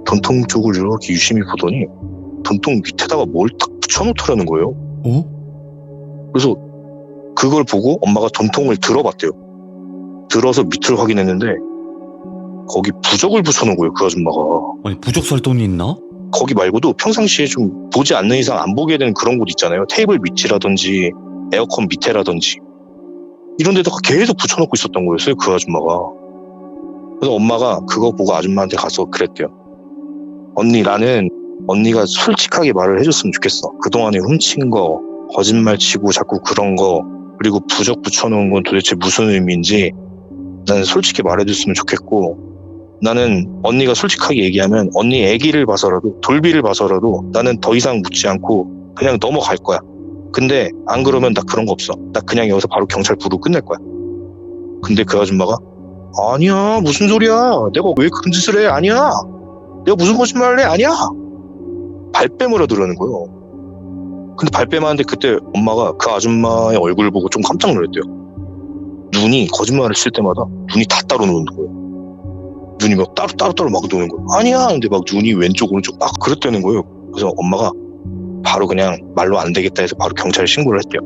S2: 돈통 쪽을 이렇게 유심히 보더니 돈통 밑에다가 뭘 딱 붙여놓더라는 거예요. 그래서 그걸 보고 엄마가 돈통을 들어봤대요. 들어서 밑을 확인했는데 거기 부적을 붙여놓은 거예요. 그 아줌마가.
S1: 아니 부적 살 돈이 있나?
S2: 거기 말고도 평상시에 좀 보지 않는 이상 안 보게 되는 그런 곳 있잖아요. 테이블 밑이라든지 에어컨 밑에라든지 이런 데다가 계속 붙여놓고 있었던 거였어요. 그 아줌마가. 그래서 엄마가 그거 보고 아줌마한테 가서 그랬대요. 언니 나는 언니가 솔직하게 말을 해줬으면 좋겠어. 그동안에 훔친 거 거짓말 치고 자꾸 그런 거 그리고 부적 붙여놓은 건 도대체 무슨 의미인지 나는 솔직히 말해줬으면 좋겠고 나는 언니가 솔직하게 얘기하면 언니 애기를 봐서라도 돌비를 봐서라도 나는 더 이상 묻지 않고 그냥 넘어갈 거야. 근데 안 그러면 나 그런 거 없어. 나 그냥 여기서 바로 경찰 부르고 끝낼 거야. 근데 그 아줌마가 아니야 무슨 소리야 내가 왜 그런 짓을 해 아니야 내가 무슨 거짓말을 해 아니야 발뺌을 하더라는 거예요. 근데 발뺌하는데 그때 엄마가 그 아줌마의 얼굴을 보고 좀 깜짝 놀랐대요. 눈이 거짓말을 칠 때마다 눈이 다 따로 노는 거예요. 눈이 막 따로 막 노는 거예요. 아니야 근데 막 눈이 왼쪽 오른쪽 막 그랬다는 거예요. 그래서 엄마가 바로 그냥 말로 안 되겠다 해서 바로 경찰에 신고를 했대요.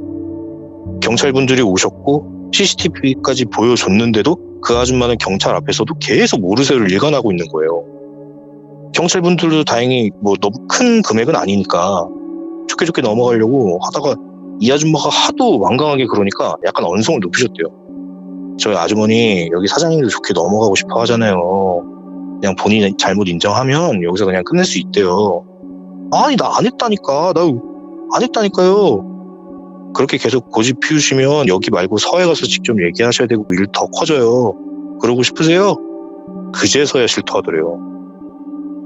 S2: 경찰분들이 오셨고 CCTV까지 보여줬는데도 그 아줌마는 경찰 앞에서도 계속 모르쇠를 일관하고 있는 거예요. 경찰분들도 다행히 뭐 너무 큰 금액은 아니니까 좋게 넘어가려고 하다가 이 아줌마가 하도 완강하게 그러니까 약간 언성을 높이셨대요. 저희 아주머니 여기 사장님도 좋게 넘어가고 싶어 하잖아요. 그냥 본인이 잘못 인정하면 여기서 그냥 끝낼 수 있대요. 아니 나 안 했다니까. 나 안 했다니까요. 그렇게 계속 고집 피우시면 여기 말고 서해 가서 직접 얘기하셔야 되고 일 더 커져요. 그러고 싶으세요? 그제서야 싫다하더래요.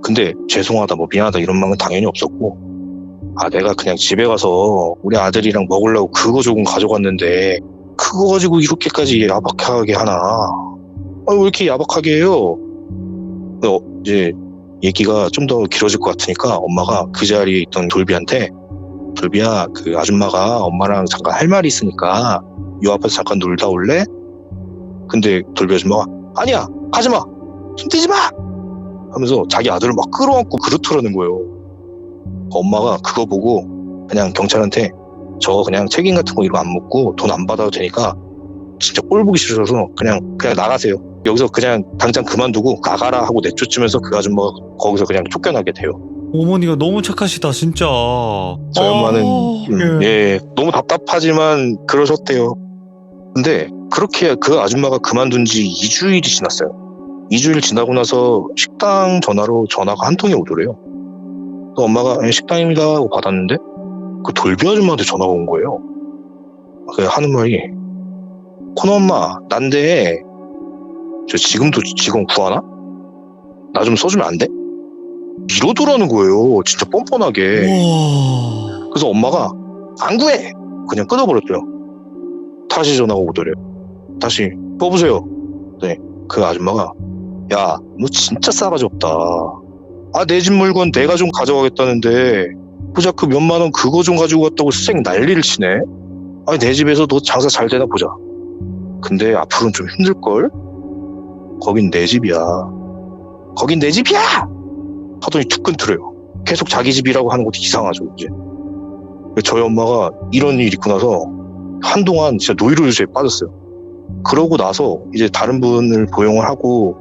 S2: 근데 죄송하다 뭐 미안하다 이런 마음은 당연히 없었고, 아 내가 그냥 집에 가서 우리 아들이랑 먹으려고 그거 조금 가져갔는데 그거 가지고 이렇게까지 야박하게 하나? 아, 왜 이렇게 야박하게 해요? 이제 얘기가 좀 더 길어질 것 같으니까 엄마가 그 자리에 있던 돌비한테, 돌비야 그 아줌마가 엄마랑 잠깐 할 말이 있으니까 요 앞에서 잠깐 놀다 올래? 근데 돌비 아줌마가 아니야 가지마 손 떼지마 하면서 자기 아들을 막 끌어안고 그렇더라는 거예요. 엄마가 그거 보고 그냥 경찰한테 저 그냥 책임 같은 거 이거 안 묻고 돈 안 받아도 되니까 진짜 꼴 보기 싫어서 그냥 나가세요. 여기서 그냥 당장 그만두고 나가라 하고 내쫓으면서 그 아줌마가 거기서 그냥 쫓겨나게 돼요.
S1: 어머니가 너무 착하시다 진짜.
S2: 저희 엄마는 예, 너무 답답하지만 그러셨대요. 근데 그렇게 그 아줌마가 그만둔 지 2주일이 지났어요. 2주일 지나고 나서 식당 전화로 전화가 한 통이 오더래요. 또 엄마가 식당입니다 하고 받았는데 그 돌비 아줌마한테 전화가 온 거예요. 그 하는 말이 코너 엄마 난데 저 지금도 직원 구하나? 나 좀 써주면 안 돼? 이러더라는 거예요. 진짜 뻔뻔하게.
S1: 와.
S2: 그래서 엄마가 안 구해! 그냥 끊어버렸대요. 다시 전화가 오더래요. 다시 뽑으세요. 네, 그 아줌마가 야, 너 진짜 싸가지 없다. 아, 내 집 물건 내가 좀 가져가겠다는데 보자 그 몇만 원 그거 좀 가지고 갔다고 쌩 난리를 치네. 아니 내 집에서 너 장사 잘 되나 보자. 근데 앞으로는 좀 힘들걸? 거긴 내 집이야. 거긴 내 집이야! 하더니 툭 끊더래요. 계속 자기 집이라고 하는 것도 이상하죠 이제. 저희 엄마가 이런 일이 있고 나서 한동안 진짜 노이로제에 빠졌어요. 그러고 나서 이제 다른 분을 고용을 하고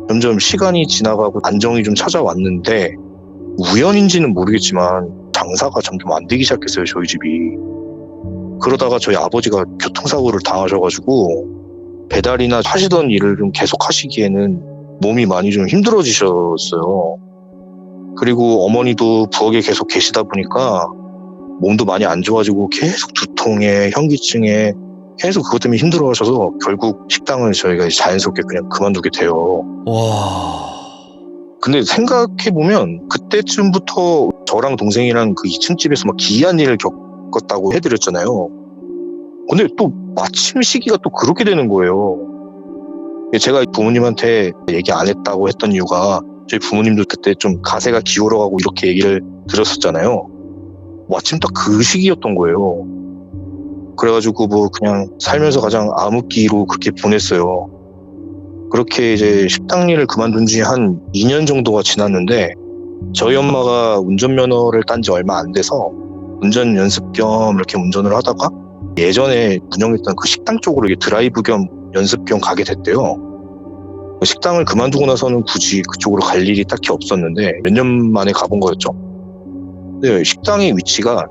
S2: 점점 시간이 지나가고 안정이 좀 찾아왔는데 우연인지는 모르겠지만 장사가 점점 안 되기 시작했어요 저희 집이. 그러다가 저희 아버지가 교통사고를 당하셔가지고 배달이나 하시던 일을 좀 계속 하시기에는 몸이 많이 좀 힘들어지셨어요. 그리고 어머니도 부엌에 계속 계시다 보니까 몸도 많이 안 좋아지고 계속 두통에 현기증에 계속 그것 때문에 힘들어하셔서 결국 식당을 저희가 자연스럽게 그냥 그만두게 돼요.
S1: 와.
S2: 근데 생각해보면 그때쯤부터 저랑 동생이랑 그 2층 집에서 막 기이한 일을 겪었다고 해드렸잖아요. 근데 또 마침 시기가 또 그렇게 되는 거예요. 제가 부모님한테 얘기 안 했다고 했던 이유가 저희 부모님도 그때 좀 가세가 기울어가고 이렇게 얘기를 들었었잖아요. 마침 딱 그 시기였던 거예요. 그래가지고 뭐 그냥 살면서 가장 암흑기로 그렇게 보냈어요. 그렇게 이제 식당 일을 그만둔 지 한 2년 정도가 지났는데 저희 엄마가 운전면허를 딴 지 얼마 안 돼서 운전 연습 겸 이렇게 운전을 하다가 예전에 운영했던 그 식당 쪽으로 이게 드라이브 겸 연습 겸 가게 됐대요. 식당을 그만두고 나서는 굳이 그쪽으로 갈 일이 딱히 없었는데 몇 년 만에 가본 거였죠. 네, 저희 식당의 위치가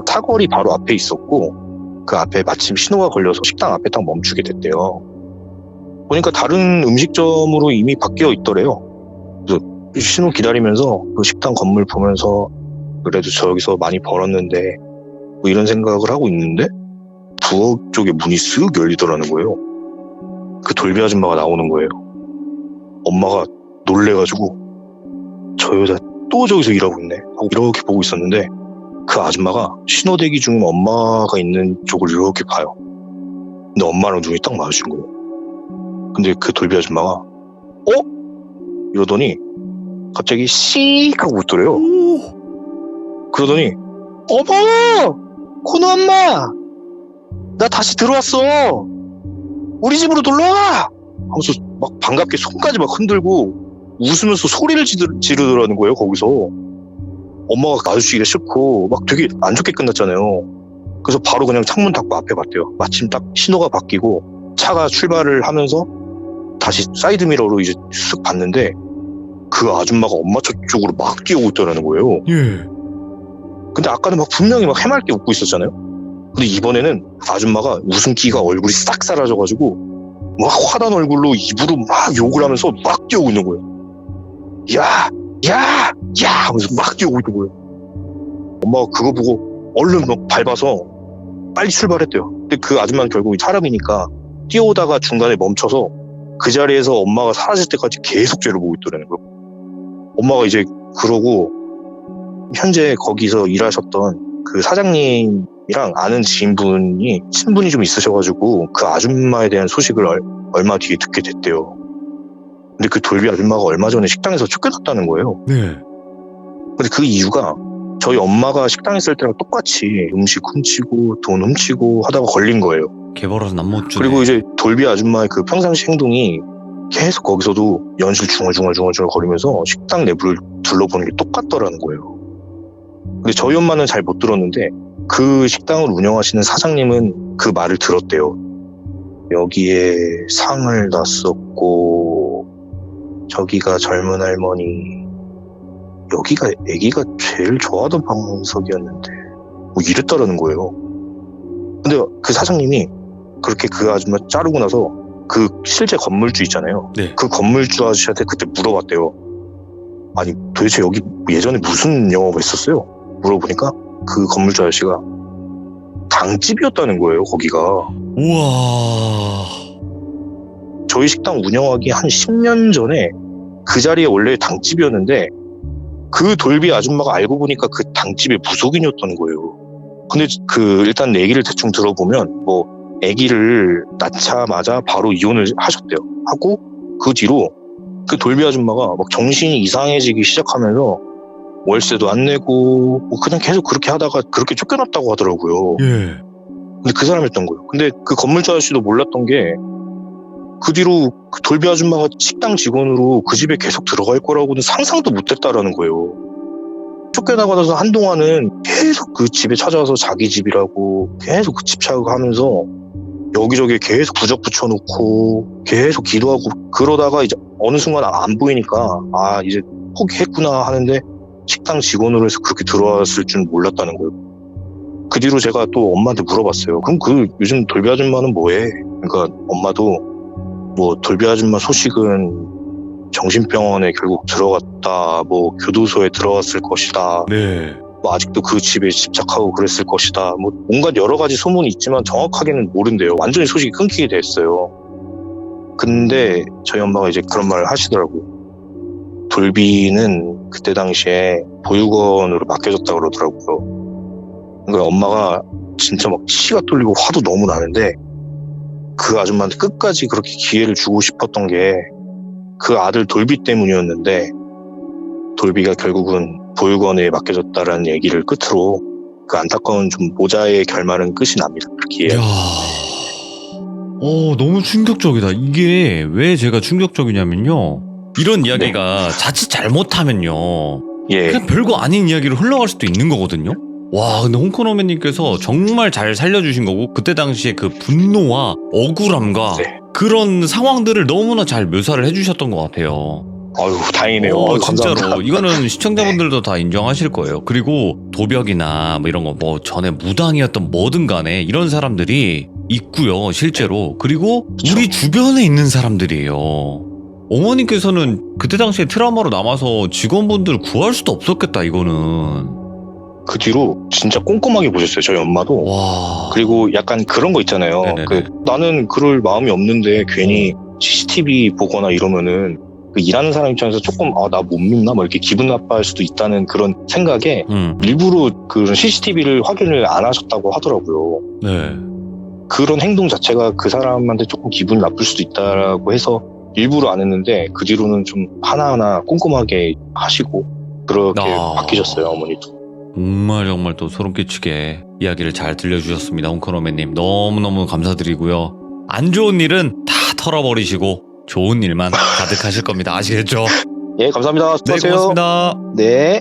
S2: 사거리 바로 앞에 있었고 그 앞에 마침 신호가 걸려서 식당 앞에 딱 멈추게 됐대요. 보니까 다른 음식점으로 이미 바뀌어 있더래요. 그래서 신호 기다리면서 그 식당 건물 보면서 그래도 저기서 많이 벌었는데 뭐 이런 생각을 하고 있는데 부엌 쪽에 문이 쓱 열리더라는 거예요. 그 돌비 아줌마가 나오는 거예요. 엄마가 놀래가지고 저 여자 또 저기서 일하고 있네 하고 이렇게 보고 있었는데 그 아줌마가 신호대기 중 엄마가 있는 쪽을 이렇게 봐요. 근데 엄마랑 눈이 딱 마주친 거예요. 근데 그 돌비 아줌마가 어? 이러더니 갑자기 씩 하고 웃더래요. 그러더니 어머! 코너 엄마! 나 다시 들어왔어! 우리 집으로 놀러와! 하면서 막 반갑게 손까지 막 흔들고 웃으면서 소리를 지르더라는 거예요 거기서. 엄마가 마주치기가 싫고 막 되게 안 좋게 끝났잖아요. 그래서 바로 그냥 창문 닫고 앞에 갔대요. 마침 딱 신호가 바뀌고 차가 출발을 하면서 다시 사이드미러로 이제 쓱 봤는데 그 아줌마가 엄마 차 쪽으로 막 뛰어오고 있더라는 거예요.
S1: 예.
S2: 근데 아까는 막 분명히 막 해맑게 웃고 있었잖아요. 근데 이번에는 아줌마가 웃음기가 얼굴이 싹 사라져가지고 막 화난 얼굴로 입으로 막 욕을 하면서 막 뛰어오고 있는 거예요. 야! 야! 야! 하면서 막 뛰어오고 있는 거예요. 엄마가 그거 보고 얼른 막 밟아서 빨리 출발했대요. 근데 그 아줌마는 결국 사람이니까 뛰어오다가 중간에 멈춰서 그 자리에서 엄마가 사라질 때까지 계속 쟤를 보고 있더라는 거예요. 엄마가 이제 그러고 현재 거기서 일하셨던 그 사장님이랑 아는 지인분이 친분이 좀 있으셔가지고 그 아줌마에 대한 소식을 얼마 뒤에 듣게 됐대요. 근데 그 돌비 아줌마가 얼마 전에 식당에서 쫓겨났다는 거예요.
S1: 네.
S2: 근데 그 이유가 저희 엄마가 식당에 있을 때랑 똑같이 음식 훔치고 돈 훔치고 하다가 걸린 거예요.
S1: 개벌어서 남 못 주네.
S2: 그리고 이제 돌비 아줌마의 그 평상시 행동이 계속 거기서도 연실 중얼중얼 거리면서 식당 내부를 둘러보는 게 똑같더라는 거예요. 근데 저희 엄마는 잘 못 들었는데 그 식당을 운영하시는 사장님은 그 말을 들었대요. 여기에 상을 놨었고 저기가 젊은 할머니, 여기가 애기가 제일 좋아하던 방석이었는데 뭐 이랬다라는 거예요. 근데 그 사장님이 그렇게 그 아줌마 자르고 나서 그 실제 건물주 있잖아요.
S1: 네.
S2: 그 건물주 아저씨한테 그때 물어봤대요. 아니 도대체 여기 예전에 무슨 영업을 했었어요? 물어보니까 그 건물주 아저씨가 당집이었다는 거예요. 거기가.
S1: 우와.
S2: 저희 식당 운영하기 한 10년 전에 그 자리에 원래 당집이었는데 그 돌비 아줌마가 알고 보니까 그 당집의 무속인이었던 거예요. 근데 그 일단 얘기를 대충 들어보면 뭐 아기를 낳자마자 바로 이혼을 하셨대요. 하고 그 뒤로 그 돌비 아줌마가 막 정신이 이상해지기 시작하면서 월세도 안 내고 뭐 그냥 계속 그렇게 하다가 그렇게 쫓겨났다고 하더라고요.
S1: 예.
S2: 근데 그 사람이었던 거예요. 근데 그 건물주 아저씨도 몰랐던 게 그 뒤로 그 돌비 아줌마가 식당 직원으로 그 집에 계속 들어갈 거라고는 상상도 못했다라는 거예요. 쫓겨나고 나서 한동안은 계속 그 집에 찾아와서 자기 집이라고 계속 그 집 자극하면서 여기저기 계속 부적 붙여놓고 계속 기도하고 그러다가 이제 어느 순간 안 보이니까 아 이제 포기했구나 하는데 식당 직원으로 해서 그렇게 들어왔을 줄 몰랐다는 거예요. 그 뒤로 제가 또 엄마한테 물어봤어요. 그럼 그 요즘 돌비 아줌마는 뭐해? 그러니까 엄마도 뭐 돌비 아줌마 소식은 정신병원에 결국 들어갔다, 뭐 교도소에 들어갔을 것이다.
S1: 네.
S2: 뭐 아직도 그 집에 집착하고 그랬을 것이다. 뭐 온갖 여러 가지 소문이 있지만 정확하게는 모른대요. 완전히 소식이 끊기게 됐어요. 근데 저희 엄마가 이제 그런 말을 하시더라고요. 돌비는 그때 당시에 보육원으로 맡겨졌다고 그러더라고요. 그러니까 엄마가 진짜 막 치가 뚫리고 화도 너무 나는데 그 아줌마한테 끝까지 그렇게 기회를 주고 싶었던 게 그 아들 돌비 때문이었는데 돌비가 결국은 보육원에 맡겨졌다라는 얘기를 끝으로 그 안타까운 좀 모자의 결말은 끝이 납니다. 그렇게
S1: 이야. 너무 충격적이다. 이게 왜 제가 충격적이냐면요. 이런 이야기가 자칫 잘못하면요.
S2: 예.
S1: 그냥 별거 아닌 이야기로 흘러갈 수도 있는 거거든요. 와, 근데 홍코노맨님께서 정말 잘 살려주신 거고 그때 당시에 그 분노와 억울함과
S2: 네.
S1: 그런 상황들을 너무나 잘 묘사를 해주셨던 것 같아요.
S2: 아유 다행이네요.
S1: 진짜로
S2: 감사합니다.
S1: 이거는 시청자분들도 다 인정하실 거예요. 그리고 도벽이나 뭐 이런 거 뭐 전에 무당이었던 뭐든 간에 이런 사람들이 있고요, 실제로. 그리고
S2: 그쵸.
S1: 우리 주변에 있는 사람들이에요. 어머님께서는 그때 당시에 트라우마로 남아서 직원분들 구할 수도 없었겠다, 이거는.
S2: 그 뒤로 진짜 꼼꼼하게 보셨어요. 저희 엄마도.
S1: 와.
S2: 그리고 약간 그런 거 있잖아요.
S1: 네네네.
S2: 나는 그럴 마음이 없는데 괜히 CCTV 보거나 이러면은 그 일하는 사람 입장에서 조금 나 못 믿나 뭐 이렇게 기분 나빠할 수도 있다는 그런 생각에 일부러 그런 CCTV를 확인을 안 하셨다고 하더라고요.
S1: 네.
S2: 그런 행동 자체가 그 사람한테 조금 기분 나쁠 수도 있다라고 해서 일부러 안 했는데 그 뒤로는 좀 하나하나 꼼꼼하게 하시고 그렇게 바뀌셨어요, 어머니도.
S1: 정말 또 소름 끼치게 이야기를 잘 들려주셨습니다. 홍코노맨님 너무너무 감사드리고요. 안 좋은 일은 다 털어버리시고 좋은 일만 가득하실 겁니다. 아시겠죠?
S2: 예, 감사합니다.
S1: 네,
S2: 수고하세요.
S1: 고맙습니다.
S2: 네.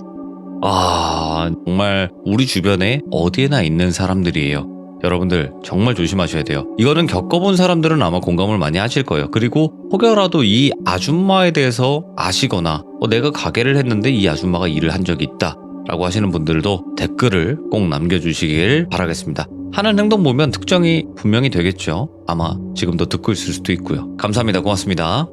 S1: 정말 우리 주변에 어디에나 있는 사람들이에요. 여러분들 정말 조심하셔야 돼요. 이거는 겪어본 사람들은 아마 공감을 많이 하실 거예요. 그리고 혹여라도 이 아줌마에 대해서 아시거나 내가 가게를 했는데 이 아줌마가 일을 한 적이 있다 라고 하시는 분들도 댓글을 꼭 남겨주시길 바라겠습니다. 하는 행동 보면 특정이 분명히 되겠죠. 아마 지금도 듣고 있을 수도 있고요. 감사합니다. 고맙습니다.